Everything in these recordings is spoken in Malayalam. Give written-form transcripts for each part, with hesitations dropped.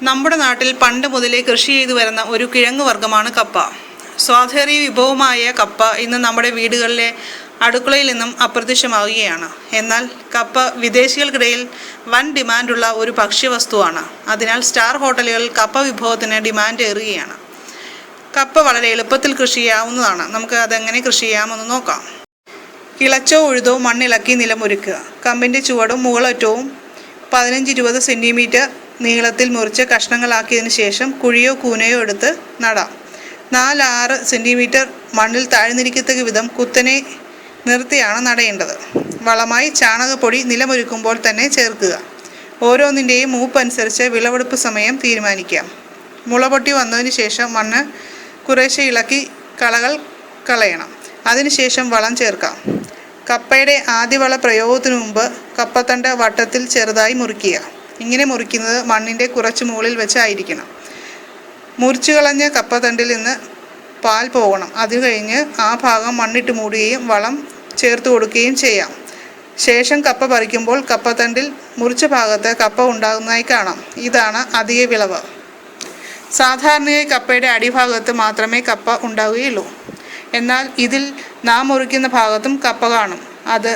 നമ്മുടെ നാട്ടിൽ പണ്ട് മുതലേ കൃഷി ചെയ്തു വരുന്ന ഒരു കിഴങ്ങ് വർഗ്ഗമാണ് കപ്പ. സ്വാദേറിയ വിഭവമായ കപ്പ ഇന്ന് നമ്മുടെ വീടുകളിലെ അടുക്കളയിൽ നിന്നും അപ്രത്യക്ഷമാവുകയാണ്. എന്നാൽ കപ്പ വിദേശികൾക്കിടയിൽ വൻ ഡിമാൻഡുള്ള ഒരു ഭക്ഷ്യവസ്തുവാണ്. അതിനാൽ സ്റ്റാർ ഹോട്ടലുകളിൽ കപ്പ വിഭവത്തിന് ഡിമാൻഡ് ഏറുകയാണ്. കപ്പ വളരെ എളുപ്പത്തിൽ കൃഷി ചെയ്യാവുന്നതാണ്. നമുക്ക് അതെങ്ങനെ കൃഷി ചെയ്യാമെന്ന് നോക്കാം. കിളച്ചോ ഉഴുതോ മണ്ണിളക്കി നിലമൊരുക്കുക. കമ്പിൻ്റെ ചുവടും മുകളറ്റവും 15-20 സെൻറ്റിമീറ്റർ നീളത്തിൽ മുറിച്ച് കഷ്ണങ്ങളാക്കിയതിന് ശേഷം കുഴിയോ കൂനയോ എടുത്ത് നടാം. 4-6 സെൻറ്റിമീറ്റർ മണ്ണിൽ താഴ്ന്നിരിക്കത്തക്ക വിധം കുത്തനെ നിർത്തിയാണ് നടേണ്ടത്. വളമായി ചാണകപ്പൊടി നിലമൊരുക്കുമ്പോൾ തന്നെ ചേർക്കുക. ഓരോന്നിൻ്റെയും മൂപ്പനുസരിച്ച് വിളവെടുപ്പ് സമയം തീരുമാനിക്കാം. മുളപൊട്ടി വന്നതിന് ശേഷം മണ്ണ് കുറേശ്ശെ ഇളക്കി കളകൾ കളയണം. അതിനുശേഷം വളം ചേർക്കാം. കപ്പയുടെ ആദ്യ വള പ്രയോഗത്തിനു മുമ്പ് കപ്പത്തണ്ട് വട്ടത്തിൽ ചെറുതായി മുറിക്കുക. ഇങ്ങനെ മുറിക്കുന്നത് മണ്ണിൻ്റെ കുറച്ച് മുകളിൽ വെച്ചായിരിക്കണം. മുറിച്ചു കളഞ്ഞ കപ്പത്തണ്ടിൽ നിന്ന് പാൽ പോകണം. അത് കഴിഞ്ഞ് ആ ഭാഗം മണ്ണിട്ട് മൂടുകയും വളം ചേർത്ത് കൊടുക്കുകയും ചെയ്യാം. ശേഷം കപ്പ പറിക്കുമ്പോൾ കപ്പത്തണ്ടിൽ മുറിച്ച ഭാഗത്ത് കപ്പ ഉണ്ടാകുന്നതായി കാണാം. ഇതാണ് അധിക വിളവ്. സാധാരണയായി കപ്പയുടെ അടിഭാഗത്ത് മാത്രമേ കപ്പ ഉണ്ടാവുകയുള്ളൂ. എന്നാൽ ഇതിൽ നാം മുറിക്കുന്ന ഭാഗത്തും കപ്പ കാണും. അത്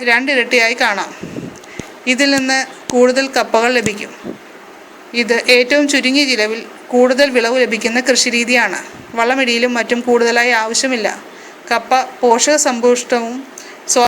2 ഇരട്ടിയായി കാണാം. ഇതിൽ നിന്ന് കൂടുതൽ കപ്പകൾ ലഭിക്കും. ഇത് ഏറ്റവും ചുരുങ്ങിയ ചിലവിൽ കൂടുതൽ വിളവ് ലഭിക്കുന്ന കൃഷിരീതിയാണ്. വളമിടിയിലും മറ്റും കൂടുതലായി ആവശ്യമില്ല. കപ്പ പോഷകസമ്പുഷ്ടവും